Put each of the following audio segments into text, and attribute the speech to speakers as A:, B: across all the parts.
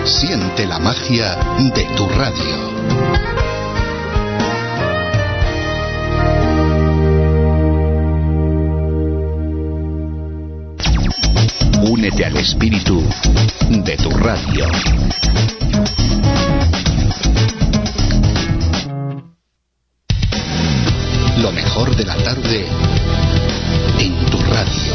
A: Siente la magia de tu radio. Únete al espíritu de tu radio. Lo mejor de la tarde en tu radio.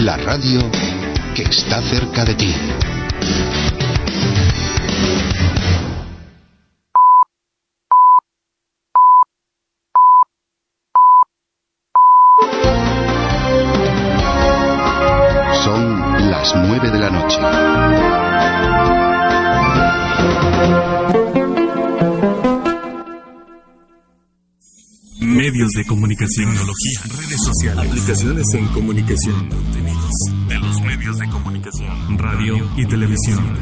A: La radio que está cerca de ti. Son las 9 de la noche.
B: Medios de comunicación, tecnología, redes sociales, aplicaciones en comunicación, contenidos de los medios de comunicación, radio y televisión.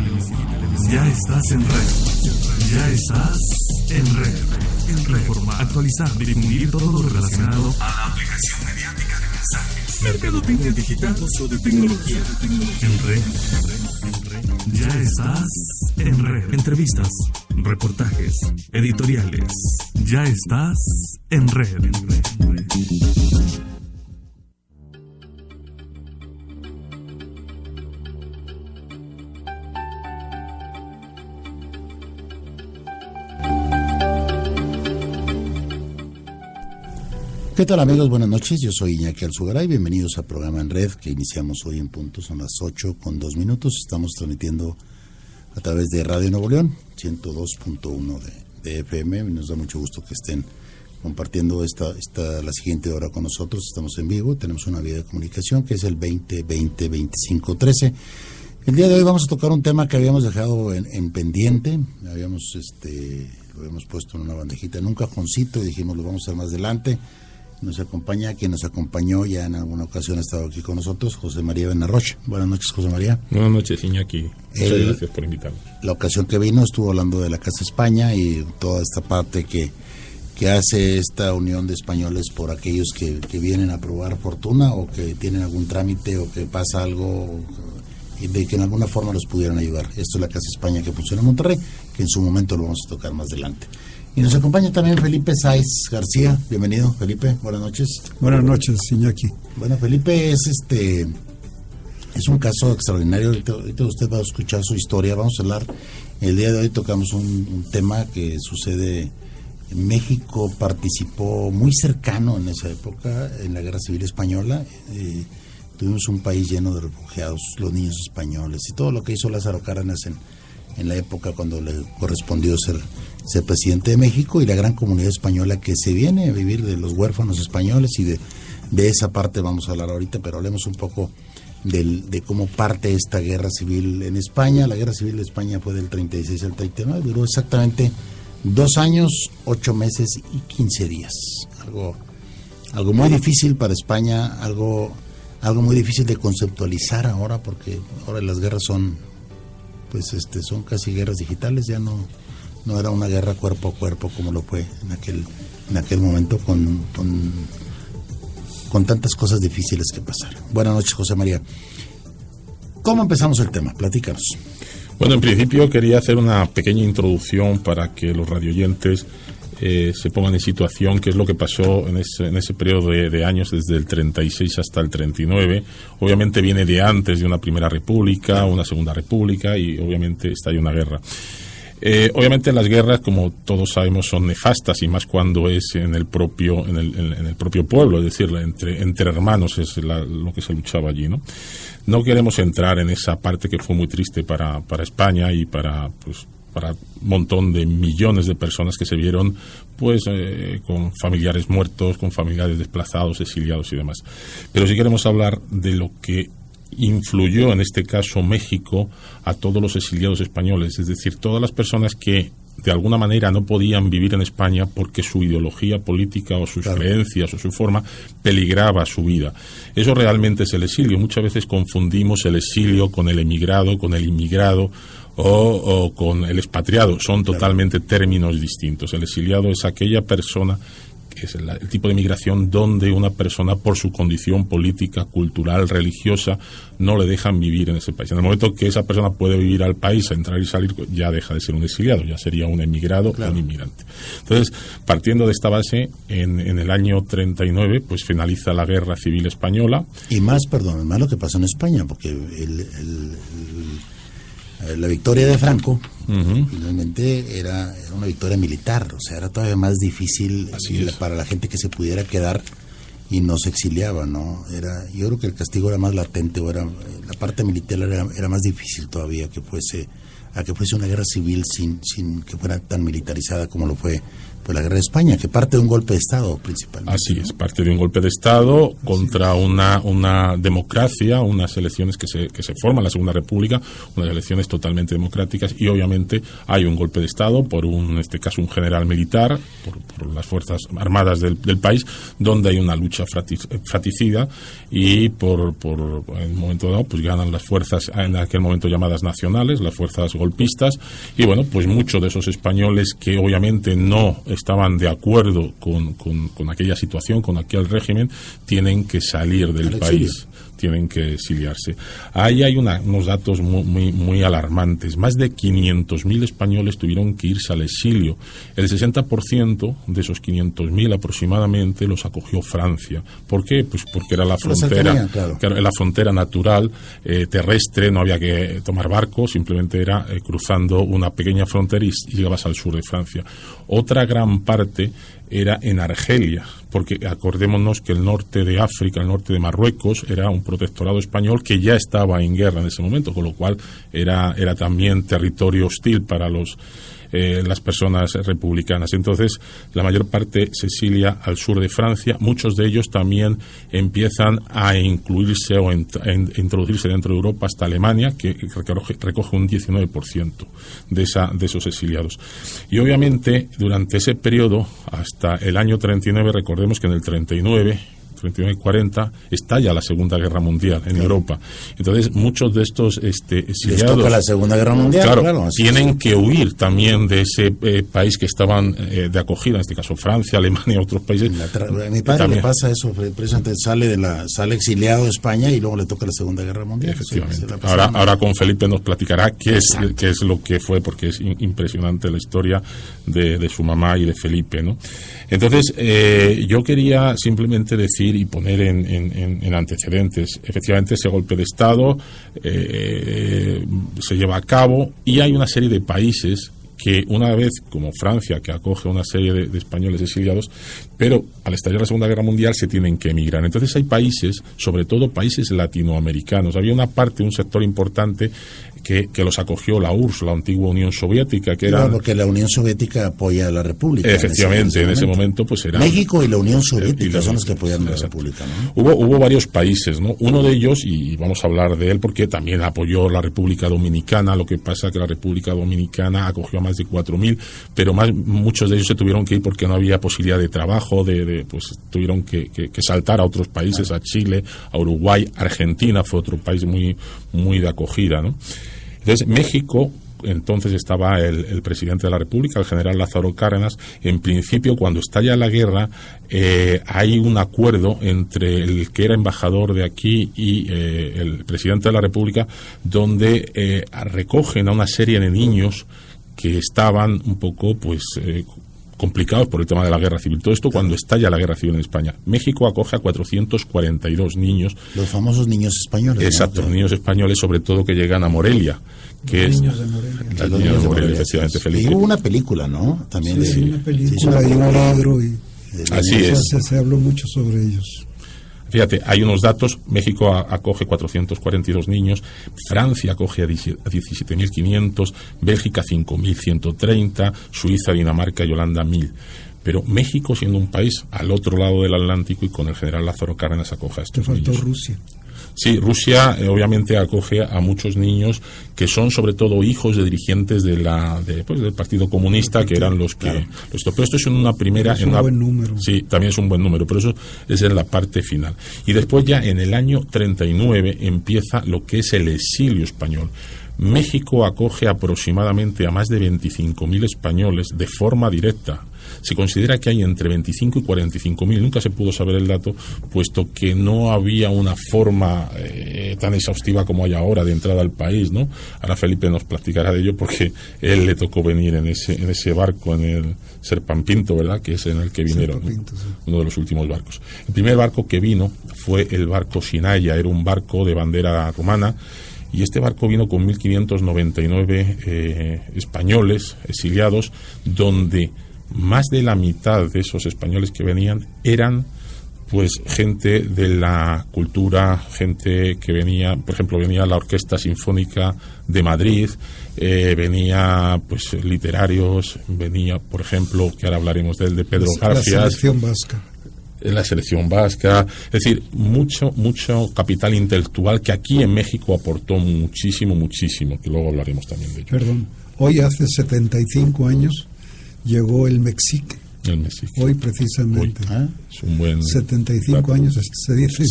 B: Ya estás en red. Ya estás en red. Reformar, actualizar, difundir todo lo relacionado a la aplicación mediática de mensajes, mercadotecnia digital, uso de tecnología. En red. Ya estás en red. Entrevistas, reportajes, editoriales. Ya estás en red.
C: ¿Qué tal, amigos? Buenas noches, yo soy Iñaki Alzugaray, bienvenidos al programa En Red que iniciamos hoy en punto, son las 8:02. Estamos transmitiendo a través de Radio Nuevo León, 102.1 de FM. Nos da mucho gusto que estén compartiendo la siguiente hora con nosotros. Estamos en vivo, tenemos una vía de comunicación que es el 2020-2513. El día de hoy vamos a tocar un tema que habíamos dejado en pendiente, lo habíamos puesto en una bandejita, en un cajoncito, y dijimos lo vamos a hacer más adelante. Nos acompaña quien nos acompañó ya en alguna ocasión, ha estado aquí con nosotros, José María Benarroche. Buenas noches, José María.
D: Buenas noches, Iñaki. Muchas gracias por invitarme.
C: La ocasión que vino estuvo hablando de la Casa España y toda esta parte que hace esta unión de españoles por aquellos que vienen a probar fortuna o que tienen algún trámite o que pasa algo y de que en alguna forma los pudieran ayudar. Esto es la Casa España que funciona en Monterrey, que en su momento lo vamos a tocar más adelante. Y nos acompaña también Felipe Sáiz García. Bienvenido, Felipe. Buenas noches.
E: Buenas noches, Iñaki.
C: Bueno, Felipe es un caso extraordinario. Ahorita usted va a escuchar su historia. Vamos a hablar. El día de hoy tocamos un tema que sucede en México. Participó muy cercano en esa época en la Guerra Civil Española. Tuvimos un país lleno de refugiados, los niños españoles y todo lo que hizo Lázaro Cárdenas en la época cuando le correspondió ser presidente de México, y la gran comunidad española que se viene a vivir de los huérfanos españoles, y de esa parte vamos a hablar ahorita, pero hablemos un poco de cómo parte esta guerra civil en España. La guerra civil de España fue del 36 al 39, duró exactamente 2 años, 8 meses y 15 días. Algo muy difícil para España, algo muy difícil de conceptualizar ahora, porque ahora las guerras son casi guerras digitales. Ya no era una guerra cuerpo a cuerpo como lo fue en aquel momento con tantas cosas difíciles que pasar. Buenas noches, José María. ¿Cómo empezamos el tema? Platícanos.
D: Bueno, en principio quería hacer una pequeña introducción para que los radioyentes se pongan en situación qué es lo que pasó en ese periodo de años, desde el 36 hasta el 39. Obviamente viene de antes de una primera república, una segunda república, y obviamente estalló una guerra. Obviamente las guerras, como todos sabemos, son nefastas, y más cuando es en el propio pueblo, es decir, entre hermanos es lo que se luchaba allí, ¿no? No queremos entrar en esa parte que fue muy triste para España y para un montón de millones de personas que se vieron con familiares muertos, con familiares desplazados, exiliados y demás. Pero sí queremos hablar de lo que influyó en este caso México a todos los exiliados españoles, es decir, todas las personas que de alguna manera no podían vivir en España porque su ideología política o sus creencias o su forma peligraba su vida. Eso realmente es el exilio. Muchas veces confundimos el exilio con el emigrado, con el inmigrado o con el expatriado. Son totalmente términos distintos. El exiliado es aquella persona es el tipo de migración donde una persona, por su condición política, cultural, religiosa, no le dejan vivir en ese país. En el momento que esa persona puede vivir al país, entrar y salir, ya deja de ser un exiliado, ya sería un emigrado, claro, o un inmigrante. Entonces, partiendo de esta base, en el año 39, pues finaliza la Guerra Civil Española.
C: Y más lo que pasó en España, porque la victoria de Franco finalmente era una victoria militar, o sea, era todavía más difícil para la gente que se pudiera quedar y no se exiliaba, ¿no? Yo creo que el castigo era más latente, o la parte militar era más difícil todavía a que fuese una guerra civil sin que fuera tan militarizada como lo fue la guerra de España, que parte de un golpe de Estado principalmente.
D: Así es, parte de un golpe de Estado contra una democracia, unas elecciones que se forman, la Segunda República, unas elecciones totalmente democráticas, y obviamente hay un golpe de Estado en este caso un general militar, por las fuerzas armadas del país, donde hay una lucha fratricida, y por en un momento dado pues ganan las fuerzas en aquel momento llamadas nacionales, las fuerzas golpistas, y bueno, pues muchos de esos españoles que obviamente no estaban de acuerdo con aquella situación, con aquel régimen, tienen que salir del país, tienen que exiliarse. Ahí hay unos datos muy alarmantes. Más de 500.000 españoles tuvieron que irse al exilio. El 60% de esos 500.000 aproximadamente los acogió Francia. ¿Por qué? Pues porque era la frontera, claro, la frontera natural, terrestre, no había que tomar barco, simplemente era cruzando una pequeña frontera y llegabas al sur de Francia. Otra gran parte era en Argelia, porque acordémonos que el norte de África, el norte de Marruecos, era un protectorado español que ya estaba en guerra en ese momento, con lo cual era también territorio hostil para las personas republicanas. Entonces, la mayor parte se exilia al sur de Francia. Muchos de ellos también empiezan a incluirse o a introducirse dentro de Europa hasta Alemania, que recoge un 19% de esos exiliados. Y obviamente, durante ese periodo, hasta el año 39, recordemos que en el 39 y 40 estalla la Segunda Guerra Mundial en Europa. Entonces muchos de estos exiliados, les
C: toca la Segunda Guerra Mundial, claro,
D: tienen que huir también de ese país que estaban de acogida, en este caso Francia, Alemania, otros países.
C: A mi padre le pasa eso, precisamente sale exiliado de España y luego le toca la Segunda Guerra Mundial.
D: Efectivamente. Ahora con Felipe nos platicará qué es lo que fue, porque es impresionante la historia de su mamá y de Felipe, ¿no? Entonces, yo quería simplemente decir y poner en antecedentes. Efectivamente, ese golpe de Estado se lleva a cabo, y hay una serie de países que, una vez, como Francia, que acoge una serie de españoles exiliados, pero al estallar la Segunda Guerra Mundial se tienen que emigrar. Entonces hay países, sobre todo países latinoamericanos. Había un sector importante que los acogió la URSS, la antigua Unión Soviética, que era...
C: porque la Unión Soviética apoya a la República.
D: Efectivamente, en ese momento pues era...
C: México y la Unión Soviética son los que apoyan a la República, ¿no?
D: Hubo varios países, ¿no? Uno de ellos, y vamos a hablar de él porque también apoyó la República Dominicana. Lo que pasa es que la República Dominicana acogió a más de 4.000, pero muchos de ellos se tuvieron que ir porque no había posibilidad de trabajo, pues tuvieron que saltar a otros países, a Chile, a Uruguay, Argentina fue otro país muy de acogida, ¿no? Entonces, México, entonces estaba el presidente de la República, el general Lázaro Cárdenas. En principio, cuando estalla la guerra, hay un acuerdo entre el que era embajador de aquí y el presidente de la República, donde recogen a una serie de niños que estaban un poco, complicados por el tema de la guerra civil. Todo esto cuando estalla la guerra civil en España. México acoge a 442 niños.
C: Los famosos niños españoles.
D: Exacto, ¿no? Niños españoles, sobre todo, que llegan a Morelia.
E: Los niños de Morelia.
C: Los niños de Morelia, efectivamente, Felipe. Y hubo una película, ¿no? También
E: sí, una película y un libro.
D: Así es.
E: Se habló mucho sobre ellos.
D: Fíjate, hay unos datos. México acoge 442 niños, Francia acoge a 17.500, Bélgica 5.130, Suiza, Dinamarca y Holanda 1.000. Pero México, siendo un país al otro lado del Atlántico y con el general Lázaro Cárdenas, acoge a estos niños.
E: Te faltó Rusia.
D: Sí, Rusia obviamente acoge a muchos niños que son sobre todo hijos de dirigentes del Partido Comunista, que eran los que... Claro. Pero esto es en una primera...
E: Es un buen número.
D: Sí, también es un buen número, pero eso es en la parte final. Y después ya en el año 39 empieza lo que es el exilio español. México acoge aproximadamente a más de 25.000 españoles de forma directa. Se considera que hay entre 25 y 45.000, nunca se pudo saber el dato, puesto que no había una forma tan exhaustiva como hay ahora de entrada al país, ¿no? Ahora Felipe nos platicará de ello porque él le tocó venir en ese barco, en el Serpampinto, ¿verdad?, que es en el que vinieron,
E: Serpampinto, sí.
D: Uno de los últimos barcos. El primer barco que vino fue el barco Sinaya, era un barco de bandera romana, y este barco vino con 1.599 españoles exiliados, donde más de la mitad de esos españoles que venían eran pues gente de la cultura, gente que venía, por ejemplo, venía la Orquesta Sinfónica de Madrid, venía pues literarios, venía, por ejemplo, que ahora hablaremos de Pedro Garfias,
E: la selección vasca.
D: La selección vasca, es decir, mucho capital intelectual que aquí en México aportó muchísimo, que luego hablaremos también de ello.
E: Perdón, hoy hace 75 años llegó el Mexique.
D: El Mexique.
E: Hoy precisamente.
C: ¿Ah?
D: Es un buen
E: 75
D: dato.
E: años, se dice.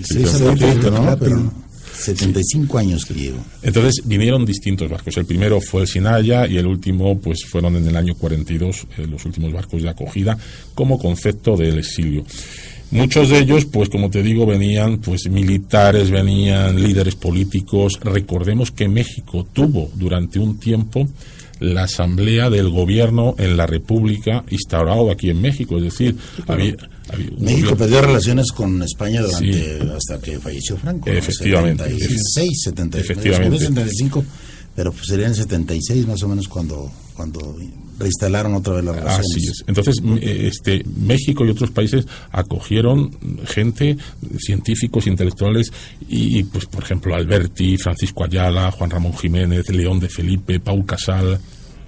C: Se dice rápido, ¿no?
E: rápido.
C: Pero 75 años que llevo.
D: Entonces vinieron distintos barcos. El primero fue el Sinaya y el último pues fueron en el año 42 los últimos barcos de acogida como concepto del exilio. Muchos de ellos, pues como te digo, venían pues militares, venían líderes políticos. Recordemos que México tuvo durante un tiempo la asamblea del gobierno en la República instaurado aquí en México, es decir, había
C: México perdió relaciones con España hasta que falleció Franco.
D: Efectivamente.
C: 76,
D: Efectivamente.
C: 75, pero pues sería en el 76 más o menos cuando reinstalaron otra vez las relaciones.
D: Así es. Entonces, México y otros países acogieron gente, científicos, intelectuales, y pues por ejemplo Alberti, Francisco Ayala, Juan Ramón Jiménez, León de Felipe, Paul Casal,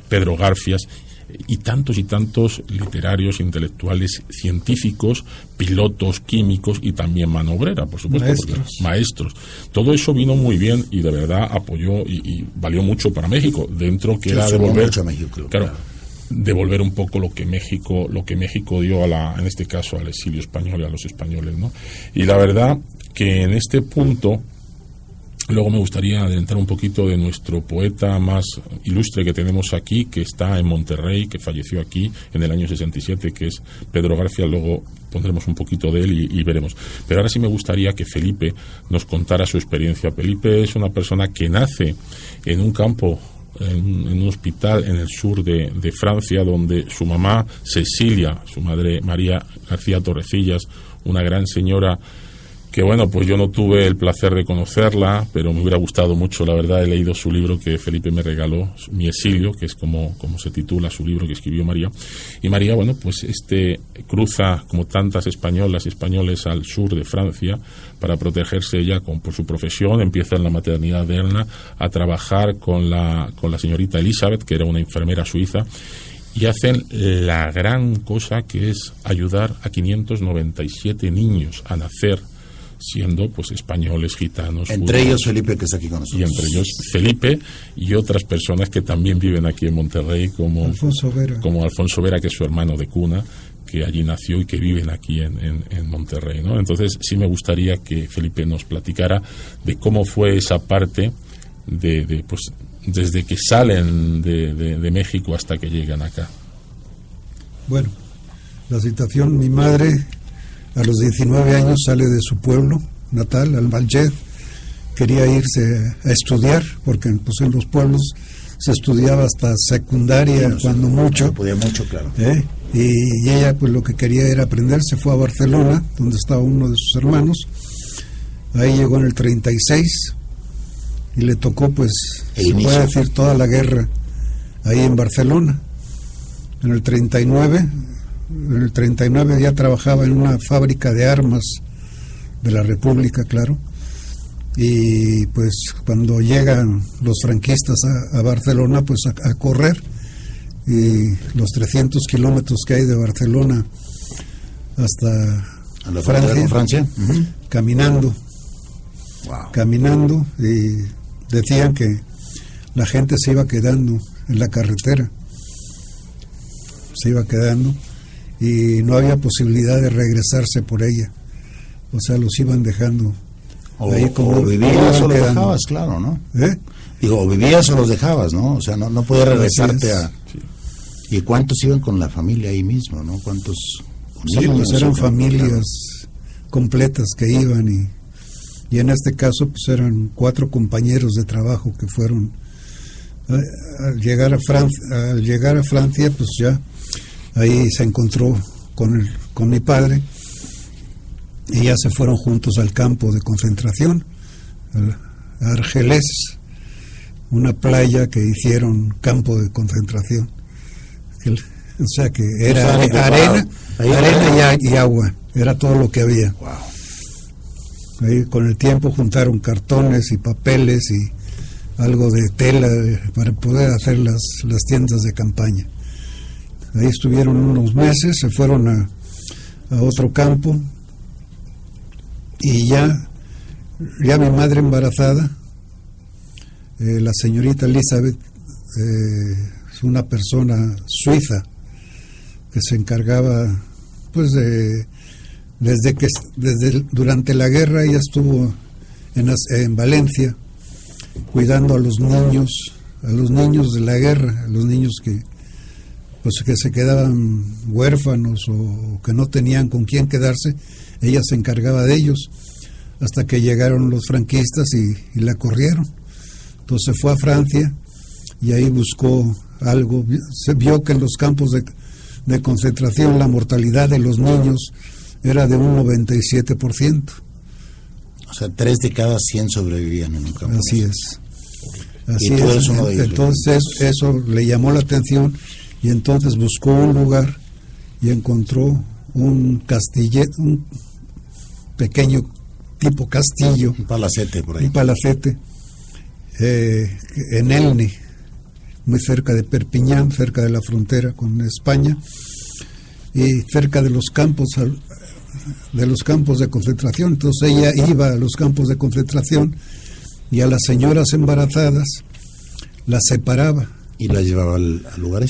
D: Pedro Garfias, y tantos literarios, intelectuales, científicos, pilotos, químicos y también mano obrera, por supuesto. Maestros. Todo eso vino muy bien y de verdad apoyó y valió mucho para México, dentro que era devolver
C: mucho a México,
D: claro, devolver un poco lo que México dio en este caso al exilio español y a los españoles, ¿no? Y la verdad que en este punto luego me gustaría adelantar un poquito de nuestro poeta más ilustre que tenemos aquí, que está en Monterrey, que falleció aquí en el año 67, que es Pedro Garfias. Luego pondremos un poquito de él y veremos. Pero ahora sí me gustaría que Felipe nos contara su experiencia. Felipe es una persona que nace en un campo, en un hospital en el sur de Francia, donde su mamá se exilia, su madre María García Torrecillas, una gran señora que bueno, pues yo no tuve el placer de conocerla, pero me hubiera gustado mucho, la verdad. He leído su libro que Felipe me regaló, Mi exilio, que es como se titula su libro que escribió María. Y María, bueno, pues cruza, como tantas españolas y españoles, al sur de Francia para protegerse ella por su profesión. Empieza en la maternidad de Elna a trabajar con la señorita Elizabeth, que era una enfermera suiza, y hacen la gran cosa que es ayudar a 597 niños a nacer, siendo pues españoles, gitanos,
C: entre ellos Felipe, que está aquí con nosotros,
D: y entre ellos Felipe y otras personas que también viven aquí en Monterrey, como Alfonso Vera, que es su hermano de cuna, que allí nació y que viven aquí en Monterrey, ¿no? Entonces sí me gustaría que Felipe nos platicara de cómo fue esa parte de pues desde que salen de México hasta que llegan acá.
E: Bueno, la situación, mi madre a los 19 años sale de su pueblo natal, Alvallet. Quería irse a estudiar, porque pues en los pueblos se estudiaba hasta secundaria, cuando mucho.
C: Podía mucho, claro.
E: Y ella pues lo que quería era aprender. Se fue a Barcelona, donde estaba uno de sus hermanos. Ahí llegó en el 36 y le tocó, pues, se puede decir, toda la guerra ahí en Barcelona. En el 39 ya trabajaba en una fábrica de armas de la República, claro. Y pues cuando llegan los franquistas a Barcelona, pues a correr, y los 300 kilómetros que hay de Barcelona hasta Francia, caminando. Wow. Caminando, y decían que la gente se iba quedando en la carretera, se iba quedando, y no había posibilidad de regresarse por ella. O sea, los iban dejando
C: O vivías o los dejabas, claro, ¿no? Digo, o vivías o los dejabas, ¿no? O sea, no podías regresarte a... Sí. ¿Y cuántos iban con la familia ahí mismo, no? ¿Cuántos?
E: Sí, pues eran familias completas que iban y en este caso pues eran 4 compañeros de trabajo que fueron al llegar a Francia pues ya ahí se encontró con mi padre y ya se fueron juntos al campo de concentración, a Argelès, una playa que hicieron campo de concentración. O sea que era arena y agua, era todo lo que había.
C: Wow.
E: Ahí con el tiempo juntaron cartones y papeles y algo de tela para poder hacer las tiendas de campaña. Ahí estuvieron unos meses, se fueron a otro campo y ya mi madre embarazada, la señorita Elizabeth, es una persona suiza que se encargaba pues durante la guerra ella estuvo en Valencia cuidando a los niños de la guerra, a los niños que se quedaban huérfanos o que no tenían con quién quedarse. Ella se encargaba de ellos hasta que llegaron los franquistas y la corrieron. Entonces fue a Francia y ahí buscó algo. Se vio que en los campos de concentración la mortalidad de los niños era de un 97%.
C: O sea, 3 de cada 100 sobrevivían en un campo.
E: Así es. Así es. Entonces eso le llamó la atención y entonces buscó un lugar y encontró un pequeño tipo castillo.
C: Un palacete por ahí.
E: Un palacete en Elne, muy cerca de Perpiñán, cerca de la frontera con España y cerca de los campos de concentración. Entonces ella iba a los campos de concentración y a las señoras embarazadas las separaba
C: y las llevaba al lugar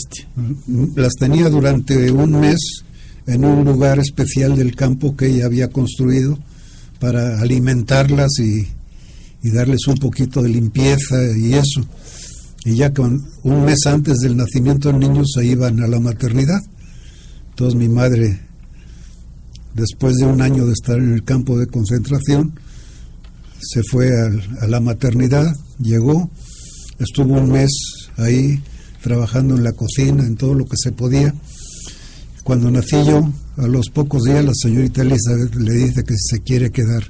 E: las tenía durante un mes en un lugar especial del campo que ella había construido para alimentarlas y darles un poquito de limpieza y eso. Y ya con un mes antes del nacimiento del niño se iban a la maternidad. Entonces mi madre, después de un año de estar en el campo de concentración, se fue a la maternidad, llegó, estuvo un mes ahí trabajando en la cocina, en todo lo que se podía. Cuando nací yo, a los pocos días la señorita Elizabeth le dice que se quiere quedar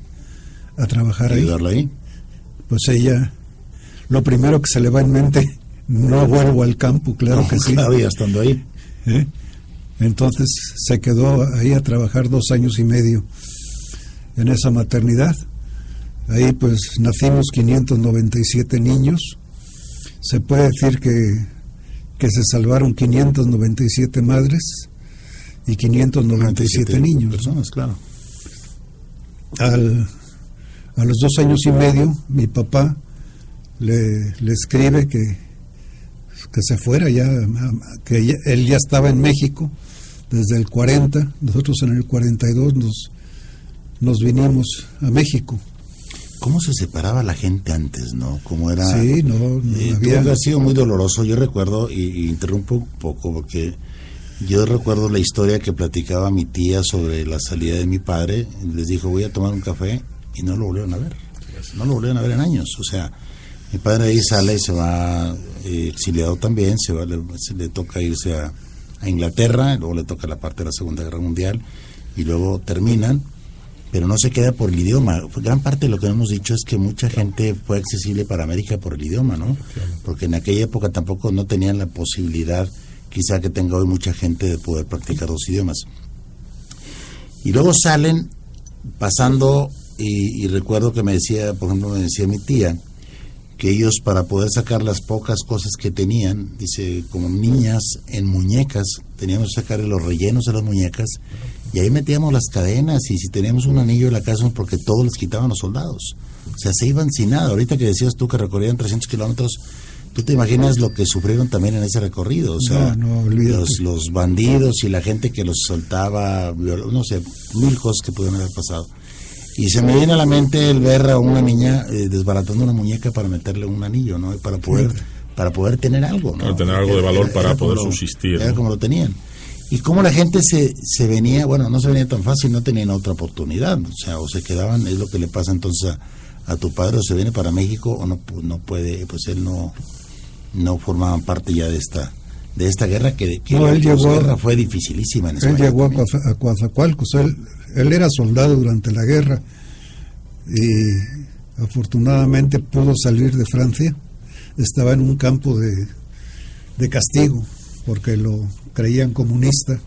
E: a trabajar ahí.
C: ¿Ayudarla ahí?
E: Pues ella, lo primero que se le va en mente, no vuelvo al campo, claro que sí.
C: Claro, ya estando ahí.
E: Entonces se quedó ahí a trabajar 2 años y medio en esa maternidad. Ahí pues nacimos 597 niños. Se puede decir que se salvaron 597 madres y 597 niños.
C: Personas, claro.
E: A los 2 años y medio, mi papá le escribe que se fuera ya, que él ya estaba en México desde el 40, nosotros en el 42 nos vinimos a México.
C: ¿Cómo se separaba la gente antes, no? ¿Cómo era?
E: Sí, no había...
C: Tuvo que haber sido muy doloroso. Yo recuerdo, y interrumpo un poco, porque yo recuerdo la historia que platicaba mi tía sobre la salida de mi padre. Les dijo, voy a tomar un café, y no lo volvieron a ver. No lo volvieron a ver en años. O sea, mi padre ahí sale y se va exiliado también, le toca irse a Inglaterra, luego le toca la parte de la Segunda Guerra Mundial, y luego terminan, pero no se queda por el idioma. Gran parte de lo que hemos dicho es que mucha gente fue accesible para América por el idioma, ¿no? Porque en aquella época tampoco no tenían la posibilidad, quizá que tenga hoy mucha gente, de poder practicar 2 idiomas. Y luego salen pasando, y recuerdo que me decía mi tía, que ellos, para poder sacar las pocas cosas que tenían, dice, como niñas en muñecas, teníamos que sacar los rellenos de las muñecas, y ahí metíamos las cadenas, y si teníamos un anillo en la casa, porque todos les quitaban los soldados. O sea, se iban sin nada. Ahorita que decías tú que recorrían 300 kilómetros, tú te imaginas lo que sufrieron también en ese recorrido. O sea, los bandidos y la gente que los soltaba, no sé, 1000 cosas que pudieron haber pasado. Y se me viene a la mente el ver a una niña desbaratando una muñeca para meterle un anillo, ¿no? Y para poder tener algo, ¿no?
D: Para tener algo de valor para poder subsistir.
C: Era como lo tenían. Y cómo la gente se venía, bueno, no se venía tan fácil, no tenían otra oportunidad, o sea, o se quedaban, es lo que le pasa entonces a tu padre, o se viene para México o no puede, pues él no formaban parte ya de esta guerra que
E: él llegó,
C: guerra fue dificilísima en España.
E: Él llegó a Coatzacoalcos, él era soldado durante la guerra y afortunadamente pudo salir de Francia. Estaba en un campo de castigo porque lo creían comunista.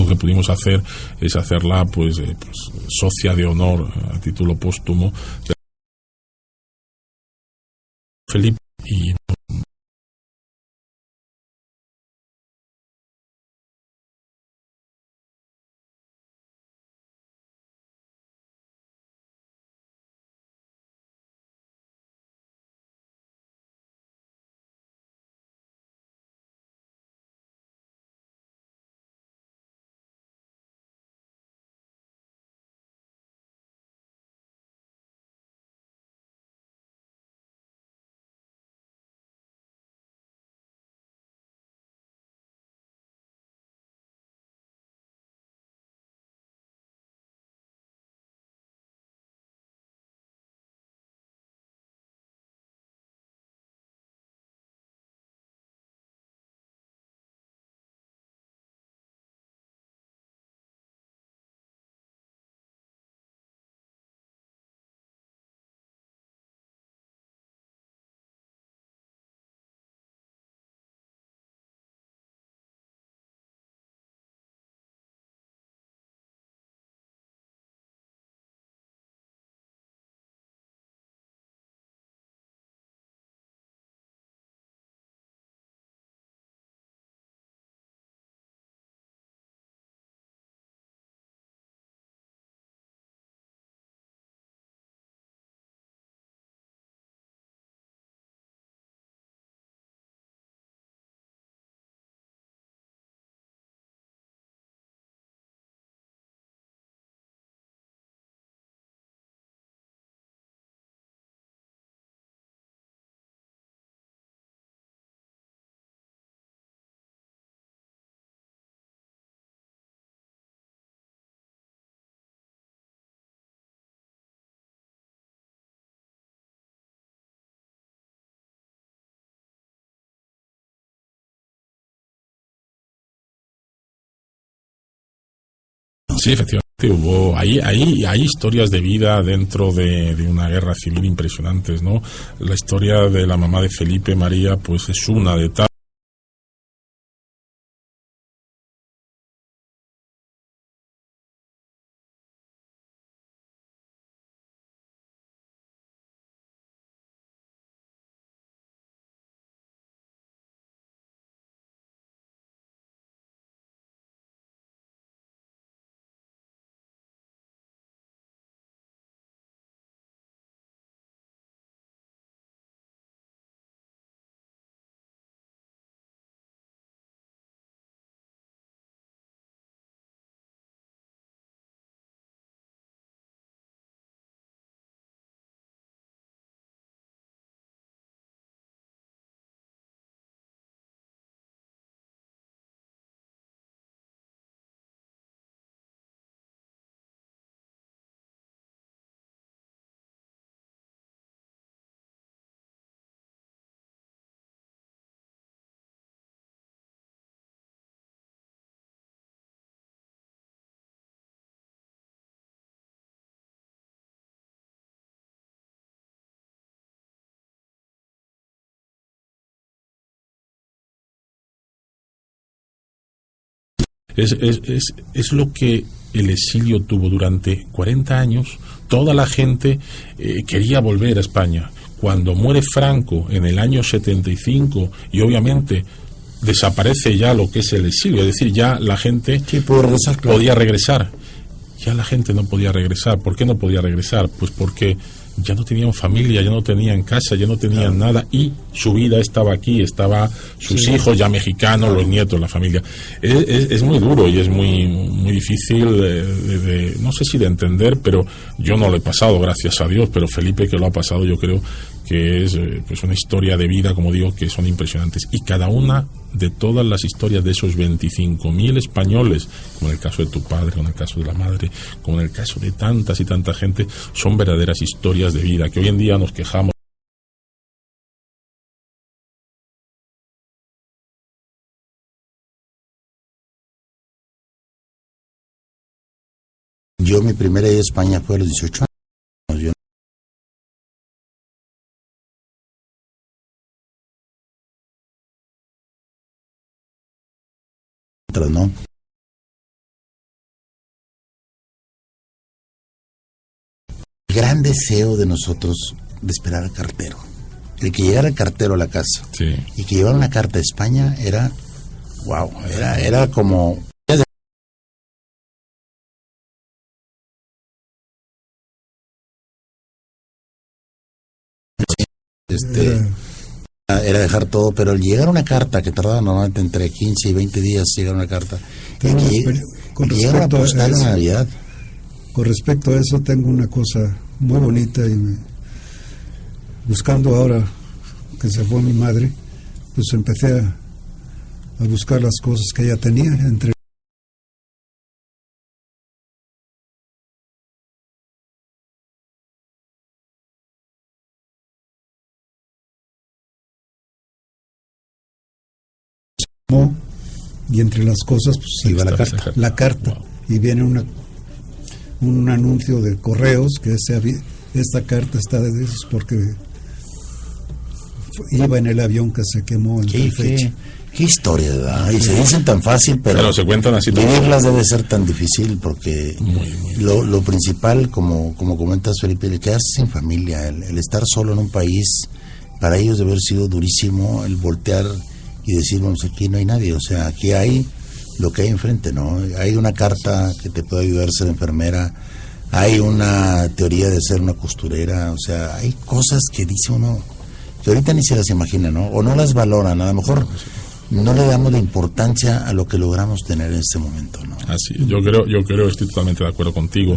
D: que pudimos hacer es hacerla pues socia de honor a título póstumo de Felipe. Y sí, efectivamente hubo hay historias de vida dentro de una guerra civil impresionantes, ¿no? La historia de la mamá de Felipe, María, pues es una de tal. Es lo que el exilio tuvo durante 40 años. Toda la gente quería volver a España. Cuando muere Franco en el año 75 y obviamente desaparece ya lo que es el exilio, es decir, ya la gente podía regresar. Ya la gente no podía regresar. ¿Por qué no podía regresar? Pues porque ya no tenían familia, ya no tenían casa, ya no tenían nada, y su vida estaba aquí, estaba sus hijos ya mexicanos, los nietos, la familia. Es muy duro y es muy difícil no sé si de entender, pero yo no lo he pasado, gracias a Dios, pero Felipe, que lo ha pasado, yo creo que es pues una historia de vida, como digo, que son impresionantes, y cada una de todas las historias de esos 25.000 españoles, como en el caso de tu padre, como en el caso de la madre, como en el caso de tantas y tanta gente, son verdaderas historias de vida, que hoy en día nos quejamos.
C: Yo mi primera ida a España fue a los 18 años. Yo no. gran deseo de nosotros de esperar al cartero. El que llegara el cartero a la casa y que llevara una carta a España era, wow, era como... Era dejar todo, pero al llegar una carta, que tardaba normalmente entre 15 y 20 días llegar una carta,
E: con respecto a
C: la Navidad.
E: Con respecto a eso tengo una cosa muy bonita, y buscando ahora que se fue mi madre, pues empecé a buscar las cosas que ella tenía, entre y entre las cosas pues
C: iba
E: la carta wow. Y viene un anuncio de correos que esta carta está de esos porque iba en el avión que se quemó en tal fecha.
C: Qué historia, ¿verdad? Y se dicen tan fácil, pero
D: se cuentan así.
C: Vivirlas debe ser tan difícil porque lo principal, como comentas, Felipe, el quedarse sin familia, el estar solo en un país, para ellos debe haber sido durísimo el voltear y decir, vamos, aquí no hay nadie, o sea, aquí hay lo que hay enfrente, ¿no? Hay una carta que te puede ayudar a ser enfermera, hay una teoría de ser una costurera, o sea, hay cosas que dice uno que ahorita ni se las imagina, ¿no? O no las valoran, a lo mejor no le damos la importancia a lo que logramos tener en este momento, ¿no?
D: Así, yo creo, estoy totalmente de acuerdo contigo.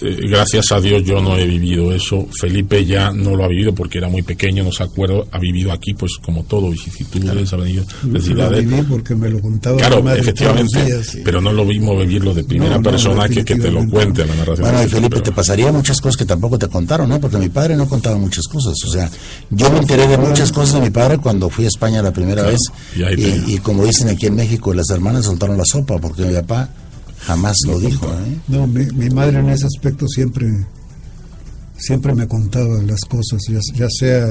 D: Gracias a Dios yo no he vivido eso. Felipe ya no lo ha vivido porque era muy pequeño, no se acuerda, ha vivido aquí pues como todo, vicisitudes, ha venido necesidades.
E: Lo viví porque me lo contaba.
D: Claro, efectivamente, pero no lo mismo vivirlo de primera persona que te lo cuente la narración.
C: Bueno, y Felipe, te pasaría muchas cosas que tampoco te contaron, ¿no? Porque mi padre no contaba muchas cosas, o sea, yo me enteré de muchas cosas de mi padre cuando fui a España la primera vez. Y como dicen aquí en México, las hermanas soltaron la sopa porque mi papá jamás lo dijo, ¿eh?
E: No, mi madre en ese aspecto siempre me contaba las cosas, ya sea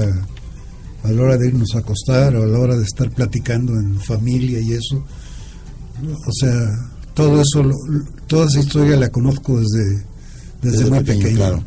E: a la hora de irnos a acostar o a la hora de estar platicando en familia y eso. O sea, todo eso, toda esa historia la conozco desde muy pequeño.
C: Claro.